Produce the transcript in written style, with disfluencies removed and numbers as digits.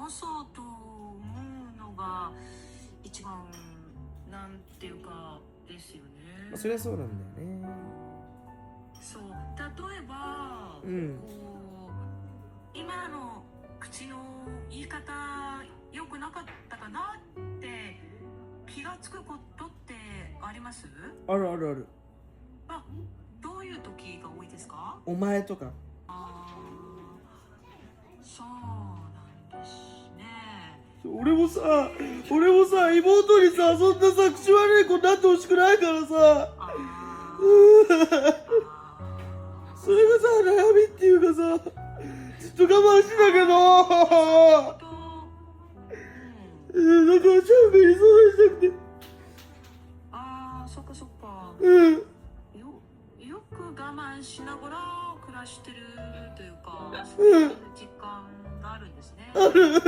そうと思うのが一番なんていうかですよね。そりゃそうなんだよね。そう、例えば、うん。こう今の口の言い方良くなかったかなって気がつくことってあります？あるあるある。どういう時が多いですか？お前とか。そうなんですね。俺もさ妹にさそんなさ口悪い子になってほしくないからさそれがさ悩みっていうかさずっと我慢してたけどだからちゃんとに相談したくて。そっかそっか。よく我慢しながら暮らしてるというか、そういう実感があるんですね。ある。